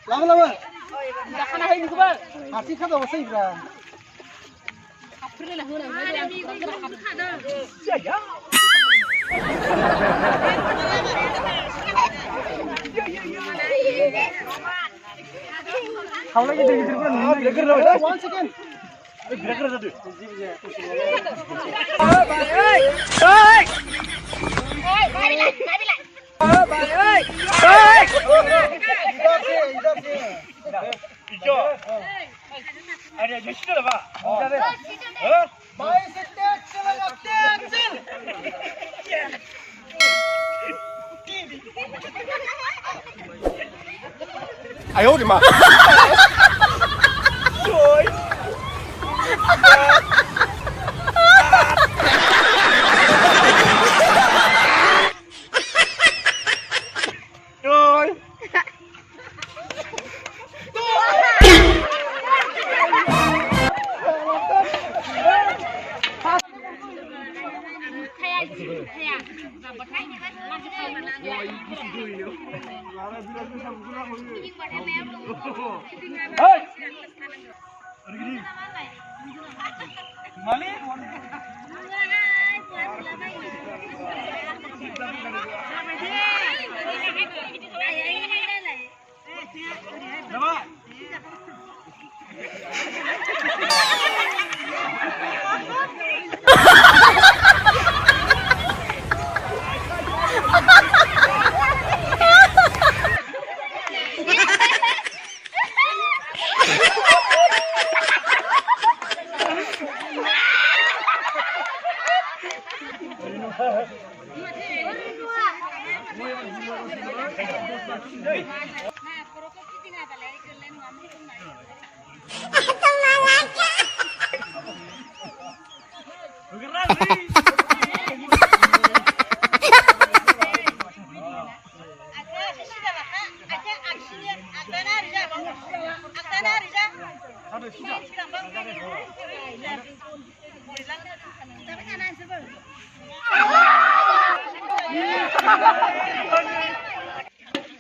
Lama lama. Dah kana hai ni kubar. Hati kata apa sih bro? April lah huna. Ada mi kon kada. Siapa? How lagi dia gitu kan? Breaker dah. 1 second. Breaker dah tu. Ada just tu lah pak. Baik setek selang action. 哎呦我的妈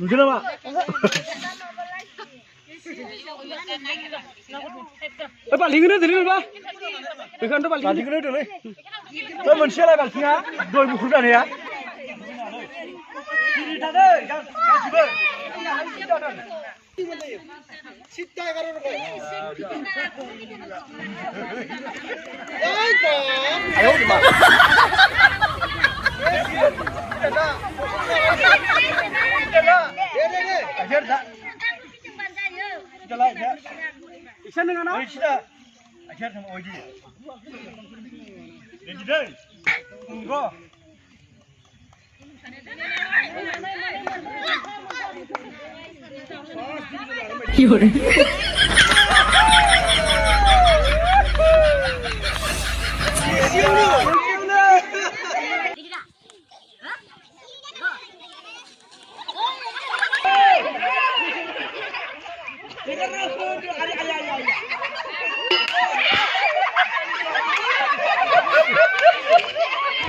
！Sudah pak? Pak lingkungan dari mana pak? Lingkungan tu pak lingkungan tu le. Pak manusia lah kalsinya, 2 buku dah ni ya. Sini dah deh, jangan sibuk. Sita karo pak. Ayo di mana? Ajar tak? Jalan ya. Isan dengan apa? Isan. Ajar sama Oji. Jadi deh. Tunggu. Yur.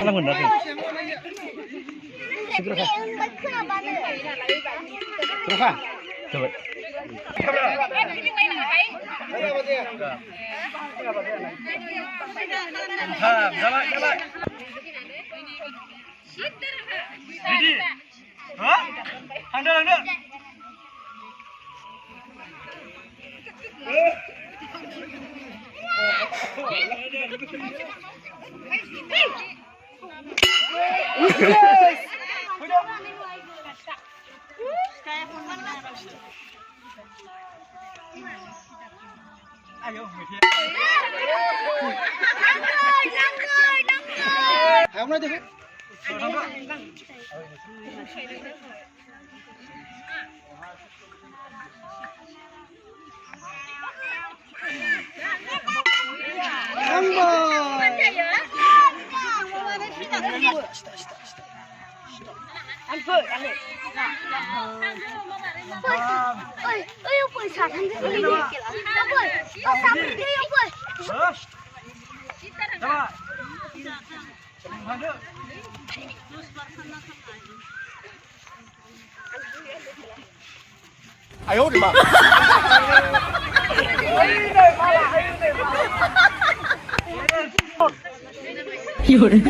Alang benar ni. Berapa? Berapa? Coba. Jalan, jalan. Didi. Hah? Handal. Ayo, Hamna देखो 哎呦我的妈！有人，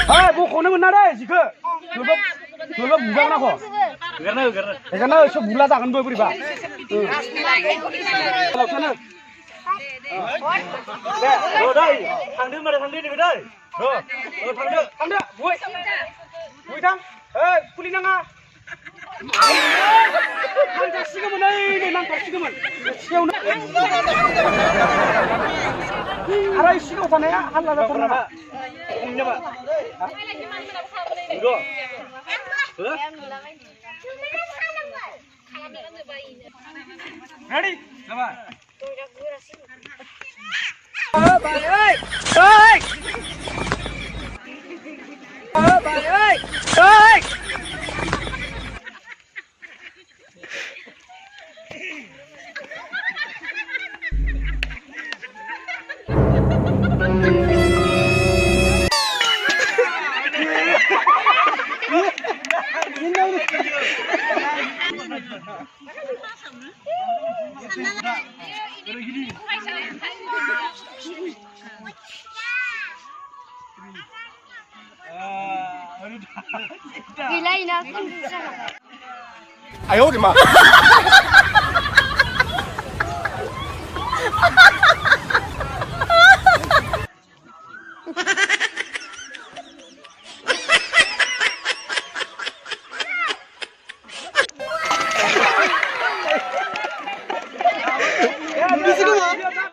哎，不可能问那嘞，几个？有个补上那个。karena sebulan akan dua beri pak. Kalau sana. Rồi đây, thằng đưa mà thằng đi được đây. Rồi, thằng đưa, vui. Vui thằng. Ê, puli nang à. Nang taksi ke mana ini? Nang taksi ke mana? Siapa nak? Ada isi kau sana ya? Allah dah pernah. Ini pak. Dua. Ready? Come on. Bye ơi. Ơi. Bye ơi. Ơi. Gila ini aku bisa. 哎呦我的妈！